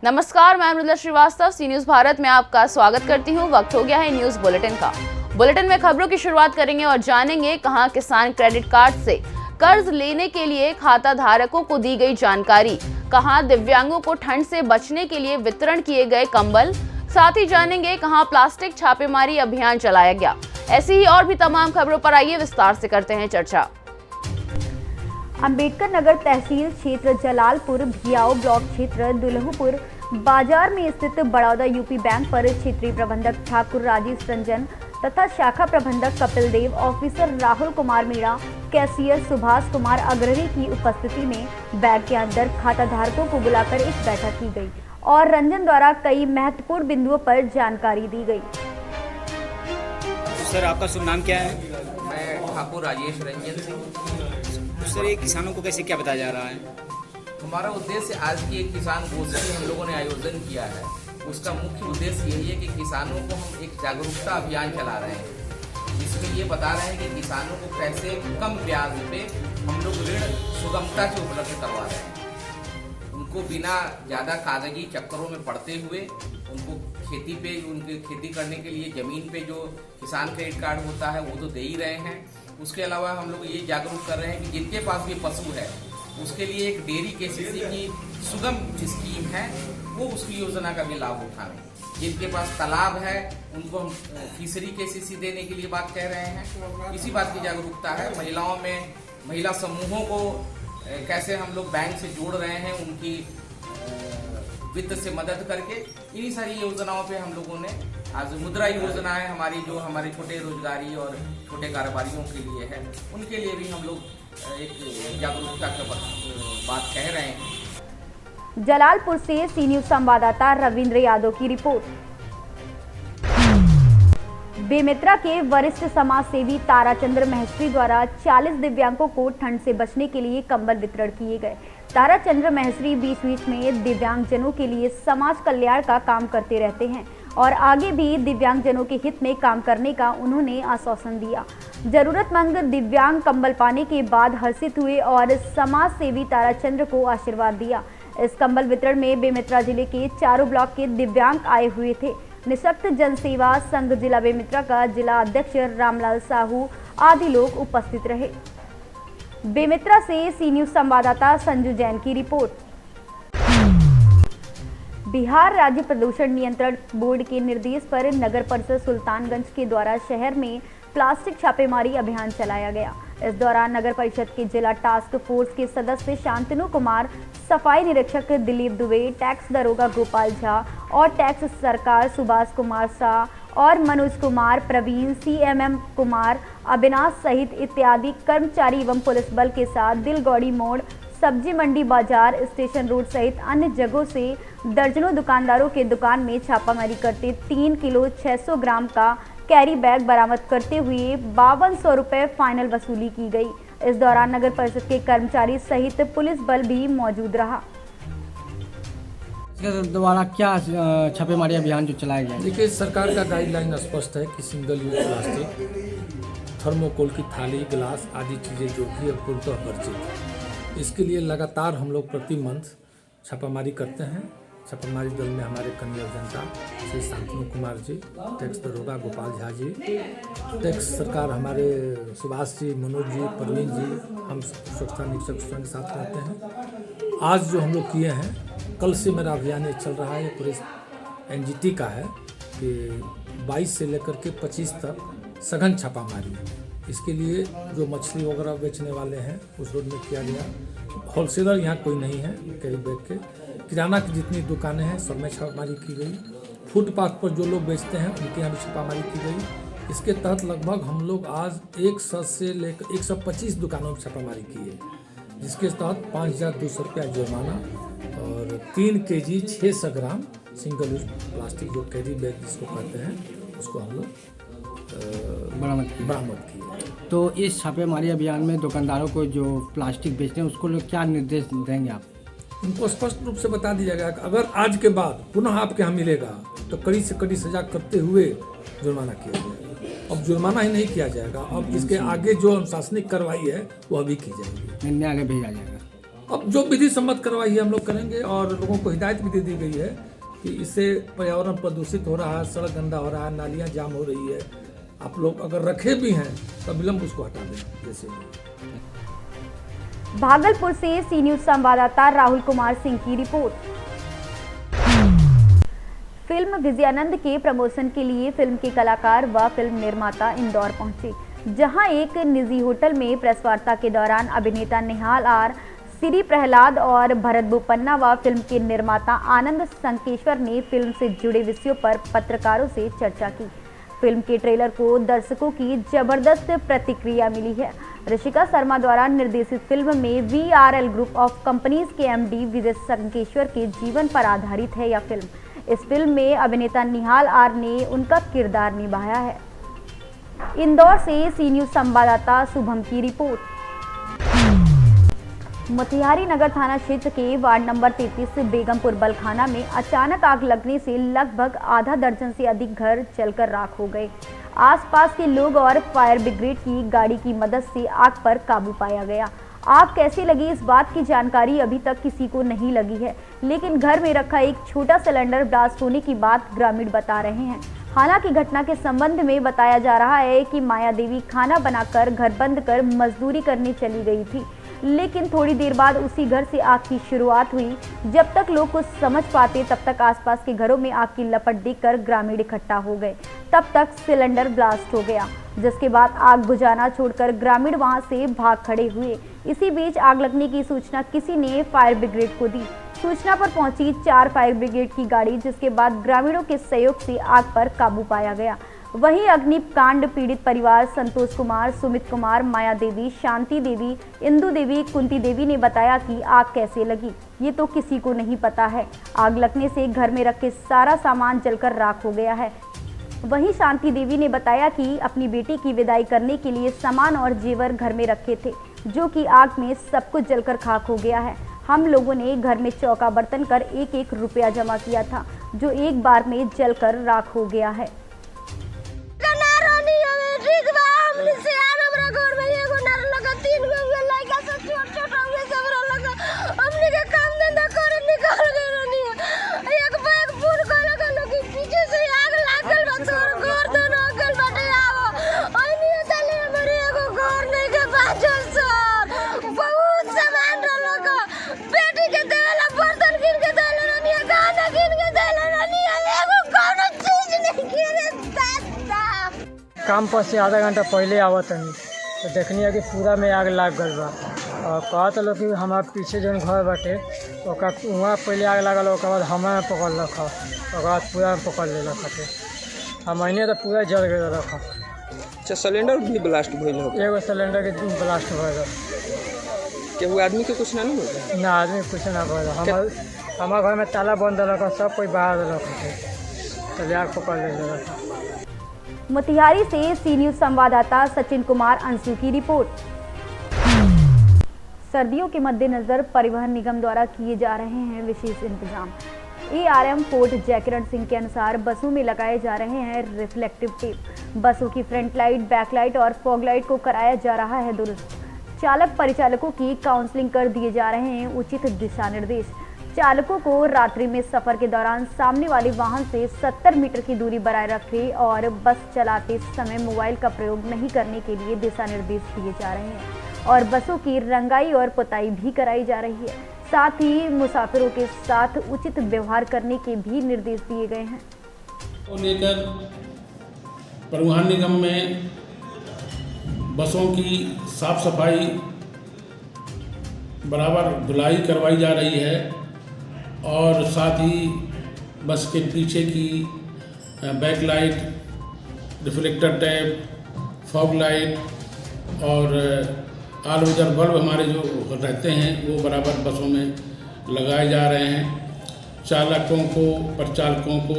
नमस्कार, मैं मृदुला श्रीवास्तव सी न्यूज भारत में आपका स्वागत करती हूँ। वक्त हो गया है न्यूज बुलेटिन का। बुलेटिन में खबरों की शुरुआत करेंगे और जानेंगे कहां किसान क्रेडिट कार्ड से कर्ज लेने के लिए खाता धारकों को दी गई जानकारी, कहां दिव्यांगों को ठंड से बचने के लिए वितरण किए गए कंबल, साथ ही जानेंगे कहां प्लास्टिक छापेमारी अभियान चलाया गया। ऐसी ही और भी तमाम खबरों पर आइए विस्तार से करते हैं चर्चा। अंबेडकर नगर तहसील क्षेत्र जलालपुर भियाओ ब्लॉक क्षेत्र दुल्हपुर बाजार में स्थित बड़ौदा यूपी बैंक पर क्षेत्रीय प्रबंधक ठाकुर राजेश रंजन तथा शाखा प्रबंधक कपिल देव, ऑफिसर राहुल कुमार मीणा, कैशियर सुभाष कुमार अग्रणी की उपस्थिति में बैंक के अंदर खाता धारकों को बुलाकर एक बैठक की गई और रंजन द्वारा कई महत्वपूर्ण बिंदुओं पर जानकारी दी गई। सर, आपका शुभ नाम क्या है? मैं ठाकुर राजेश रंजन सिंह। सर, ये किसानों को कैसे क्या बताया जा रहा है? हमारा उद्देश्य आज की एक किसान गोष्ठी हम लोगों ने आयोजन किया है, उसका मुख्य उद्देश्य यही है कि किसानों को हम एक जागरूकता अभियान चला रहे हैं, जिसमें ये बता रहे हैं कि किसानों को कैसे कम ब्याज पे हम लोग ऋण सुगमता से उपलब्ध करवा रहे हैं। उनको बिना ज़्यादा कागजी चक्करों में पड़ते हुए उनको खेती पे, उनके खेती करने के लिए ज़मीन पे जो किसान क्रेडिट कार्ड होता है वो तो दे ही रहे हैं। उसके अलावा हम लोग ये जागरूक कर रहे हैं कि जिनके पास भी पशु है उसके लिए एक डेयरी केसीसी की सुगम स्कीम है, वो उसकी योजना का भी लाभ उठाएं। जिनके पास तालाब है उनको हम फिशरी केसीसी देने के लिए बात कह रहे हैं। इसी बात की जागरूकता है। महिलाओं में महिला समूहों को कैसे हम लोग बैंक से जोड़ रहे हैं, उनकी वित्त से मदद करके। इन्हीं सारी योजनाओं पे हम लोगों ने आज मुद्रा योजना है हमारी, जो हमारे छोटे रोजगारी और छोटे कारोबारियों के लिए है, उनके लिए भी हम लोग एक जागरूकता की बात कह रहे हैं। जलालपुर से सी न्यूज संवाददाता रविंद्र यादव की रिपोर्ट। बेमेतरा के वरिष्ठ समाज सेवी ताराचंद्र महश्री द्वारा 40 दिव्यांगों को ठंड से बचने के लिए कंबल वितरण किए गए। ताराचंद्र महश्री बीच बीच में दिव्यांगजनों के लिए समाज कल्याण का काम करते रहते हैं और आगे भी दिव्यांगजनों के हित में काम करने का उन्होंने आश्वासन दिया। जरूरतमंद दिव्यांग कंबल पाने के बाद हर्षित हुए और समाज सेवी ताराचंद्र को आशीर्वाद दिया। इस कंबल वितरण में बेमेतरा जिले के चारों ब्लॉक के दिव्यांग आए हुए थे। निःशक्त जनसेवा संघ जिला बेमेतरा का जिला अध्यक्ष रामलाल साहू आदि लोग उपस्थित रहे। बेमेतरा से सी न्यूज संवाददाता संजू जैन की रिपोर्ट। बिहार राज्य प्रदूषण नियंत्रण बोर्ड के निर्देश पर नगर परिषद सुल्तानगंज के द्वारा शहर में प्लास्टिक छापेमारी अभियान चलाया गया। इस दौरान नगर परिषद के जिला टास्क फोर्स के सदस्य शांतनु कुमार, सफाई निरीक्षक दिलीप दुबे, टैक्स दरोगा गोपाल झा और टैक्स सरकार सुभाष कुमार शाह और मनोज कुमार, प्रवीण, सीएमएम कुमार, अविनाश सहित इत्यादि कर्मचारी एवं पुलिस बल के साथ दिलगौड़ी मोड़, सब्जी मंडी बाजार, स्टेशन रोड सहित अन्य जगहों से दर्जनों दुकानदारों के दुकान में छापामारी करते 3 किलो 600 ग्राम का कैरी बैग बरामद करते हुए 5200 रुपये फाइनल वसूली की गई। इस दौरान नगर परिषद के कर्मचारी सहित पुलिस बल भी मौजूद रहा। द्वारा क्या छापेमारी अभियान जो चलाया गया? देखिए, सरकार का गाइडलाइन स्पष्ट है कि सिंगल यूज प्लास्टिक, थर्मोकोल की थाली, गिलास आदि चीज़ें जो कि अब पूर्णतः वर्जित है। इसके लिए लगातार हम लोग प्रति मंथ छापामारी करते हैं। छापामारी दल में हमारे कनीय अभियंता श्री शांतनु कुमार जी, टैक्स दरोगा गोपाल झा जी, टैक्स सरकार हमारे सुभाष जी, मनोज जी, प्रवीण जी, हम स्वच्छता निरीक्षक स्वयं के साथ रहते हैं। आज जो हम लोग किए हैं, कल से मेरा अभियान ये चल रहा है, ये पूरे एनजीटी का है कि 22 से लेकर के 25 तक सघन छापामारी। इसके लिए जो मछली वगैरह बेचने वाले हैं उस रोड में किया गया। होलसेलर यहाँ कोई नहीं है, कैरी बैग के किराना की जितनी दुकानें हैं सब में छापामारी की गई। फुटपाथ पर जो लोग बेचते हैं उनके यहाँ भी छापामारी की गई। इसके तहत लगभग हम लोग आज 100 से लेकर 125 दुकानों में छापामारी की है, जिसके तहत 5200 रुपया जुर्माना और 3 kg 600 ग्राम सिंगल यूज प्लास्टिक जो कैरी बैग जिसको कहते हैं उसको हम लोग बरामद किए। तो इस छापेमारी अभियान में दुकानदारों को जो प्लास्टिक बेचते हैं उसको लोग क्या निर्देश देंगे आप? उनको स्पष्ट रूप से बता दिया गया कि अगर आज के बाद पुनः आपके यहाँ मिलेगा तो कड़ी से कड़ी सजा करते हुए जुर्माना किया जाएगा। अब जुर्माना ही नहीं किया जाएगा, अब इसके आगे जो अनुशासनिक कार्रवाई है वो अभी की जाएगी, न्यायालय भेजा जाएगा। अब जो विधि सम्मत कार्रवाई है हम लोग करेंगे और लोगों को हिदायत भी दे दी गई है कि इससे पर्यावरण प्रदूषित हो रहा है, सड़क गंदा हो रहा है, नालियाँ जाम हो रही है। आप लोग अगर रखे भी हैं तो विलम्ब उसको हटा दें। जैसे भागलपुर से सी न्यूज संवाददाता राहुल कुमार सिंह की रिपोर्ट। फिल्म विजयानंद के प्रमोशन के लिए फिल्म के कलाकार व फिल्म निर्माता इंदौर पहुंचे, जहां एक निजी होटल में प्रेस वार्ता के दौरान अभिनेता निहाल आर, श्री प्रहलाद और भरत बोपन्ना व फिल्म के निर्माता आनंद संकेश्वर ने फिल्म से जुड़े विषयों पर पत्रकारों से चर्चा की। फिल्म के ट्रेलर को दर्शकों की जबरदस्त प्रतिक्रिया मिली है। ऋषिका शर्मा द्वारा निर्देशित फिल्म में VRL ग्रुप ऑफ कंपनीज के MD विजय संकेश्वर के जीवन पर आधारित है। यह फिल्म, इस फिल्म में अभिनेता निहाल आर ने उनका किरदार निभाया है। इंदौर से सी न्यूज संवाददाता शुभम की रिपोर्ट। मोतिहारी नगर थाना क्षेत्र के वार्ड नंबर 33 बेगमपुर बलखाना में अचानक आग लगने से लगभग आधा दर्जन से अधिक घर जलकर राख हो गए। आसपास के लोग और फायर ब्रिगेड की गाड़ी की मदद से आग पर काबू पाया गया। आग कैसे लगी इस बात की जानकारी अभी तक किसी को नहीं लगी है, लेकिन घर में रखा एक छोटा सिलेंडर ब्लास्ट होने की बात ग्रामीण बता रहे हैं। हालांकि घटना के संबंध में बताया जा रहा है कि माया देवी खाना बनाकर घर बंद कर मजदूरी करने चली गई थी, लेकिन थोड़ी देर बाद उसी घर से आग की शुरुआत हुई। जब तक लोग कुछ समझ पाते तब तक आसपास के घरों में आग की लपट देखकर ग्रामीण इकट्ठा हो गए। तब तक सिलेंडर ब्लास्ट हो गया, जिसके बाद आग बुझाना छोड़कर ग्रामीण वहां से भाग खड़े हुए। इसी बीच आग लगने की सूचना किसी ने फायर ब्रिगेड को दी। सूचना पर पहुंची 4 फायर ब्रिगेड की गाड़ी, जिसके बाद ग्रामीणों के सहयोग से आग पर काबू पाया गया। वहीं अग्निकांड पीड़ित परिवार संतोष कुमार, सुमित कुमार, माया देवी, शांति देवी, इंदु देवी, कुंती देवी ने बताया कि आग कैसे लगी ये तो किसी को नहीं पता है। आग लगने से घर में रखे सारा सामान जलकर राख हो गया है। वहीं शांति देवी ने बताया कि अपनी बेटी की विदाई करने के लिए सामान और जेवर घर में रखे थे, जो कि आग में सब कुछ जलकर खाक हो गया है। हम लोगों ने घर में चौका बर्तन कर 1-1 रुपया जमा किया था, जो एक बार में जलकर राख हो गया है। काम पर से आधा घंटा पहले आवत हनी तो देखनी है कि पूरा में आग लग गल बा। और कहत लोग कि हमारे पीछे जो घर बाटे वहाँ पहले आग लगल, ओकर बाद हमें पकड़ रख, ओकर बाद पूरा पकड़ ले रखे हमने तो पूरा जल गए रख। अच्छा, सिलेंडर भी ब्लास्ट भइल हो? एगो सिलेंडर के ब्लास्ट भइल। केहू आदमी के कुछ ना हो? ना, आदमी कुछ ना भइल। हमारे घर में ताला बंद रखा, सब कोई बाहर रखे तो आग पकड़ ले रखा। मोतिहारी से सी न्यूज संवाददाता सचिन कुमार अंशु की रिपोर्ट। सर्दियों के मद्देनजर परिवहन निगम द्वारा किए जा रहे हैं विशेष इंतजाम। ARM फोर्ट जयकिरण सिंह के अनुसार बसों में लगाए जा रहे हैं रिफ्लेक्टिव टेप। बसों की फ्रंट लाइट, बैक लाइट और फॉग लाइट को कराया जा रहा है दुरुस्त। चालक परिचालकों की काउंसलिंग कर दिए जा रहे हैं उचित दिशा निर्देश। चालकों को रात्रि में सफर के दौरान सामने वाले वाहन से 70 मीटर की दूरी बनाए रखें और बस चलाते समय मोबाइल का प्रयोग नहीं करने के लिए दिशा निर्देश दिए जा रहे हैं और बसों की रंगाई और पुताई भी कराई जा रही है। साथ ही मुसाफिरों के साथ उचित व्यवहार करने के भी निर्देश दिए गए हैं। को लेकर परिवहन निगम में बसों की साफ सफाई बराबर धुलाई करवाई जा रही है और साथ ही बस के पीछे की back light, reflector tap, fog light और ऑल वेदर बल्ब हमारे जो रहते हैं वो बराबर बसों में लगाए जा रहे हैं। चालकों को, परिचालकों को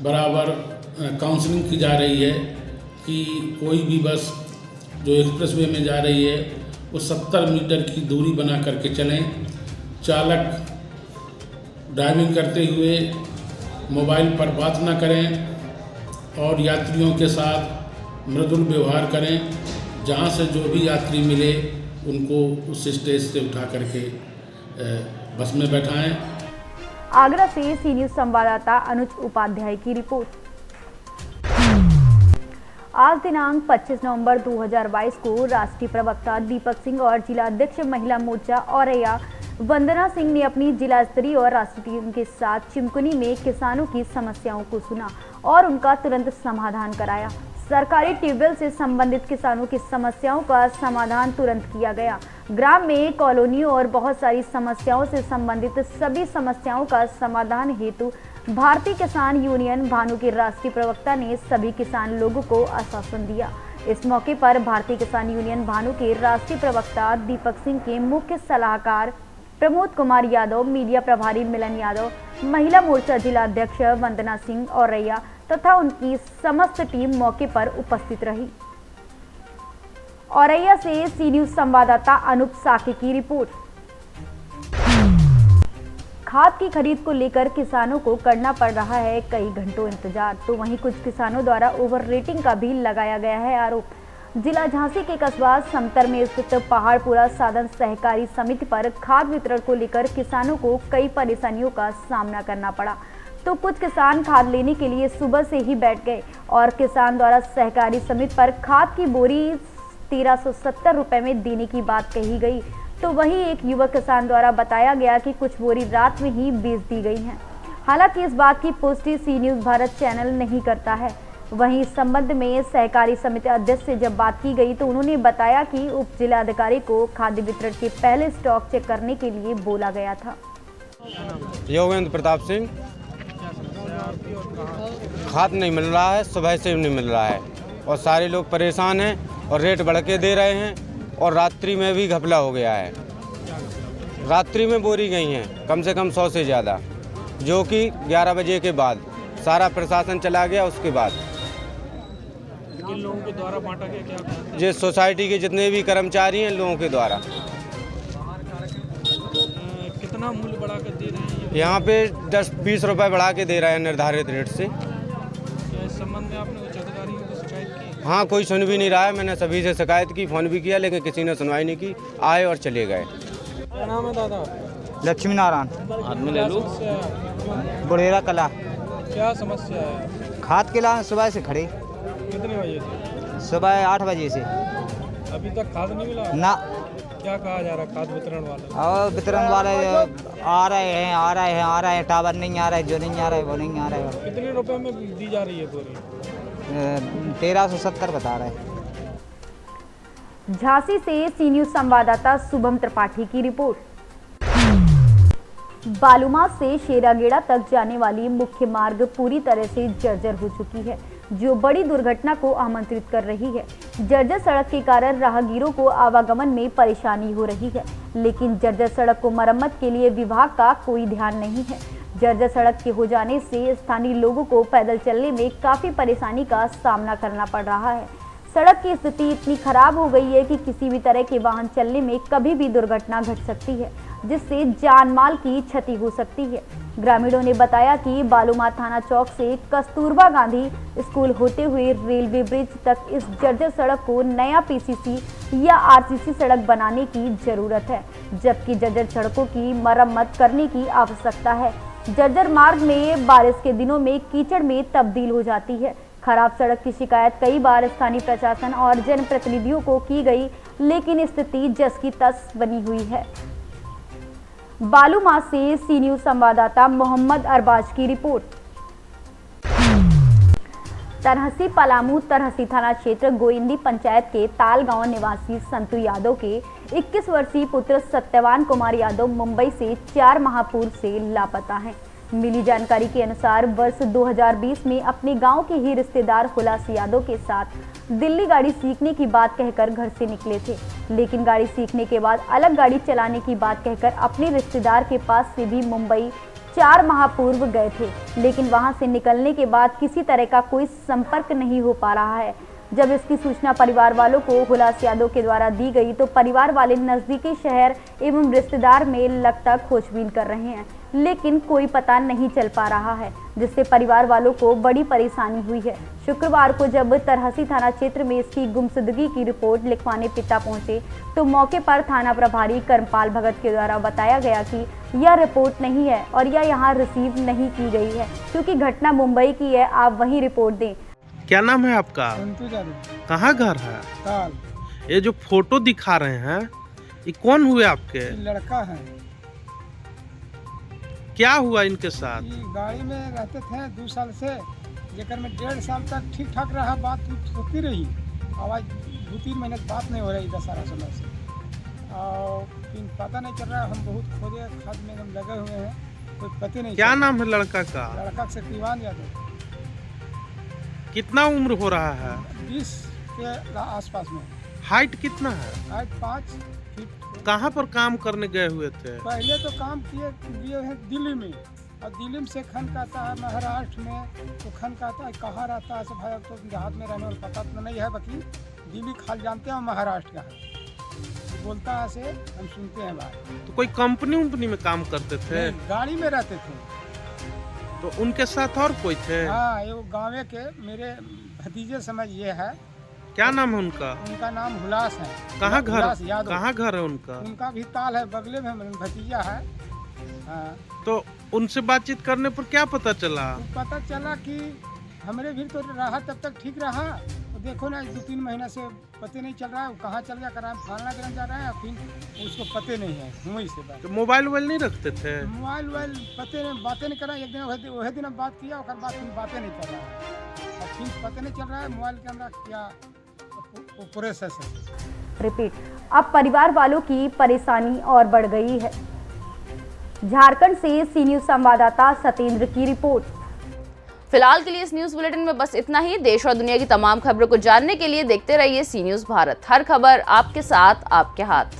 बराबर काउंसलिंग की जा रही है कि कोई भी बस जो एक्सप्रेसवे में जा रही है वो 70 मीटर की दूरी बना करके चलें। चालक ड्राइविंग करते हुए मोबाइल पर बात न करें और यात्रियों के साथ मृदुल व्यवहार करें। जहाँ से जो भी यात्री मिले उनको उस स्टेज से उठा करके बस में बैठाएं। आगरा से सी न्यूज संवाददाता अनुज उपाध्याय की रिपोर्ट। आज दिनांक 25 नवंबर 2022 को राष्ट्रीय प्रवक्ता दीपक सिंह और जिला अध्यक्ष महिला मोर्चा औरैया वंदना सिंह ने अपनी जिला स्तरीय और राष्ट्रीय टीम के साथ चिमकुनी में किसानों की समस्याओं को सुना और उनका तुरंत समाधान कराया। सरकारी ट्यूबवेल से संबंधित किसानों की समस्याओं का समाधान तुरंत किया गया। ग्राम में कॉलोनियों और बहुत सारी समस्याओं से संबंधित सभी समस्याओं का समाधान हेतु भारतीय किसान यूनियन भानु के राष्ट्रीय प्रवक्ता ने सभी किसान लोगों को आश्वासन दिया। इस मौके पर भारतीय किसान यूनियन भानु के राष्ट्रीय प्रवक्ता दीपक सिंह के मुख्य सलाहकार प्रमोद कुमार यादव, मीडिया प्रभारी मिलन यादव, महिला मोर्चा जिला अध्यक्ष वंदना सिंह औरैया तथा उनकी समस्त टीम मौके पर उपस्थित रही। औरैया से सी न्यूज संवाददाता अनूप साके की रिपोर्ट। खाद की खरीद को लेकर किसानों को करना पड़ रहा है कई घंटों इंतजार, तो वहीं कुछ किसानों द्वारा ओवर रेटिंग का भी लगाया गया है आरोप। जिला झांसी के कस्बा समतर में स्थित पहाड़पुरा साधन सहकारी समिति पर खाद वितरण को लेकर किसानों को कई परेशानियों का सामना करना पड़ा। तो कुछ किसान खाद लेने के लिए सुबह से ही बैठ गए और किसान द्वारा सहकारी समिति पर खाद की बोरी 1370 रुपए में देने की बात कही गई। तो वहीं एक युवक किसान द्वारा बताया गया कि कुछ बोरी रात में ही बेच दी गई हैं। हालांकि इस बात की पुष्टि सी न्यूज भारत चैनल नहीं करता है। वहीं इस संबंध में सहकारी समिति अध्यक्ष से जब बात की गई तो उन्होंने बताया कि उप जिलाधिकारी को खाद्य वितरण के पहले स्टॉक चेक करने के लिए बोला गया था। योगेंद्र प्रताप सिंह। खाद नहीं मिल रहा है, सुबह से नहीं मिल रहा है और सारे लोग परेशान हैं और रेट बढ़ के दे रहे हैं और रात्रि में भी घपला हो गया है। रात्रि में बोरी गई हैं कम से कम 100 से ज़्यादा, जो कि 11 बजे के बाद सारा प्रशासन चला गया। उसके बाद किन लोगों के द्वारा बांटा गया क्या? जो सोसाइटी के जितने भी कर्मचारी हैं लोगों के द्वारा। कितना मूल्य बढ़ा कर दे रहे हैं? यहाँ पे 10-20 रुपए बढ़ा के दे रहे हैं निर्धारित रेट से। इस संबंध में आपने उच्च अधिकारियों को शिकायत की? हाँ, कोई सुन भी नहीं रहा है। मैंने सभी से शिकायत की, फ़ोन भी किया, लेकिन किसी ने सुनवाई नहीं की। आए और चले गए। क्या नाम है दादा? लक्ष्मी नारायण। आदमी ले लो। बुढ़ेरा कला। क्या समस्या है? खाद के लाए सुबह से खड़े। कितने बजे से? सुबह 8 बजे से। अभी तक खाद नहीं मिला? ना। क्या कहा जा रहा है खाद वितरण वाले? और वितरण वाले आ रहे हैं, टावर नहीं आ रहा है, जो नहीं आ रहा है वो नहीं आ रहा है। कितने रुपए में दी जा रही है बोरी? 1370 बता रहा है। झांसी से सी न्यूज संवाददाता शुभम त्रिपाठी की रिपोर्ट। बालूमाथ से शेरागेड़ा तक जाने वाली मुख्य मार्ग पूरी तरह से जर्जर हो चुकी है, जो बड़ी दुर्घटना को आमंत्रित कर रही है। जर्जर सड़क के कारण राहगीरों को आवागमन में परेशानी हो रही है, लेकिन जर्जर सड़क को मरम्मत के लिए विभाग का कोई ध्यान नहीं है। जर्जर सड़क के हो जाने से स्थानीय लोगों को पैदल चलने में काफी परेशानी का सामना करना पड़ रहा है। सड़क की स्थिति इतनी खराब हो गई है कि किसी भी तरह के वाहन चलने में कभी भी दुर्घटना घट सकती है, जिससे जान माल की क्षति हो सकती है। ग्रामीणों ने बताया कि बालूमाथ थाना चौक से कस्तूरबा गांधी स्कूल होते हुए रेलवे ब्रिज तक इस जर्जर सड़क को नया पीसीसी या आरसीसी सड़क बनाने की जरूरत है, जबकि जर्जर सड़कों की मरम्मत करने की आवश्यकता है। जर्जर मार्ग में बारिश के दिनों में कीचड़ में तब्दील हो जाती है। खराब सड़क की शिकायत कई बार स्थानीय प्रशासन और जनप्रतिनिधियों को की गई, लेकिन स्थिति जस की तस बनी हुई है। बालूमाथ से सी न्यूज संवाददाता मोहम्मद अरबाज की रिपोर्ट। तरहसी पलामू तरहसी थाना क्षेत्र गोइंदी पंचायत के ताल गांव निवासी संतु यादव के 21 वर्षीय पुत्र सत्यवान कुमार यादव मुंबई से 4 माह पूर्व से लापता हैं। मिली जानकारी के अनुसार वर्ष 2020 में अपने गांव के ही रिश्तेदार हुलास यादव के साथ दिल्ली गाड़ी सीखने की बात कहकर घर से निकले थे, लेकिन गाड़ी सीखने के बाद अलग गाड़ी चलाने की बात कहकर अपने रिश्तेदार के पास से भी मुंबई 4 माह पूर्व गए थे, लेकिन वहां से निकलने के बाद किसी तरह का कोई संपर्क नहीं हो पा रहा है। जब इसकी सूचना परिवार वालों को हुलास यादव के द्वारा दी गई तो परिवार वाले नजदीकी शहर एवं रिश्तेदार में लगता खोजबीन कर रहे हैं, लेकिन कोई पता नहीं चल पा रहा है, जिससे परिवार वालों को बड़ी परेशानी हुई है। शुक्रवार को जब तरहसी थाना क्षेत्र में इसकी गुमशुदगी की रिपोर्ट लिखवाने पिता पहुंचे तो मौके पर थाना प्रभारी कर्मपाल भगत के द्वारा बताया गया कि यह रिपोर्ट नहीं है और यह यहाँ रिसीव नहीं की गई है, क्योंकि घटना मुंबई की है, आप वहीं रिपोर्ट दें। क्या नाम है आपका? कहाँ घर है? ताल। ये जो फोटो दिखा रहे हैं ये कौन हुए आपके? लड़का है। क्या हुआ इनके साथ? गाड़ी में रहते थे 2 साल से, जेकर में 1.5 साल तक ठीक ठाक रहा, बात होती रही, आवाज 2-3 महीने बात नहीं हो रही दशहरा समय से, और पता नहीं चल रहा। हम बहुत खोजे, खाद में हम लगे हुए हैं, कोई पता नहीं। क्या नाम है लड़का का? लड़का शक्तिवान यादव। कितना उम्र हो रहा है? 20 के आसपास में। हाइट कितना है? Height 5 feet. कहाँ पर काम करने गए हुए थे? पहले तो काम किए हैं दिल्ली में, और दिल्ली से खन कहता है महाराष्ट्र में, तो खन कहता है कहाँ रहता है भाई, अब तो देहात में रहने वाला पता तो नहीं है, बाकी दिल्ली खाल जानते हैं महाराष्ट्र का है, बोलता है से हम सुनते हैं बात। तो कोई कंपनी में काम करते थे? गाड़ी में रहते थे। तो उनके साथ और कोई थे? हाँ, ये गाँव के मेरे भतीजे समझ ये है। क्या नाम है उनका? उनका नाम हुलास है। कहाँ घर है उनका? उनका भी ताल है, बगले में भतीजा है। हाँ। तो उनसे बातचीत करने पर क्या पता चला? पता चला कि हमारे भी तो रहा, तब तक ठीक रहा, तो देखो ना 2-3 महीना से पते नहीं चल रहा है, कहाँ चल गया, कराए फालना दिन जा रहा है, फिर उसको पते नहीं है। वहीं से बात। तो मोबाइल नहीं रखते थे? मोबाइल पते नहीं, बातें नहीं कर रहा है। एक दिन वही दिन बात किया, और बाद फिर बातें नहीं कर रहा है, और फिर पते नहीं चल रहा है मोबाइल के अंदर क्या प्रोसेस है। रिपीट, अब परिवार वालों की परेशानी और बढ़ गई है। झारखंड से सी न्यूज संवाददाता सत्येंद्र की रिपोर्ट। फिलहाल के लिए इस न्यूज बुलेटिन में बस इतना ही। देश और दुनिया की तमाम खबरों को जानने के लिए देखते रहिए सी न्यूज भारत। हर खबर आपके साथ, आपके हाथ।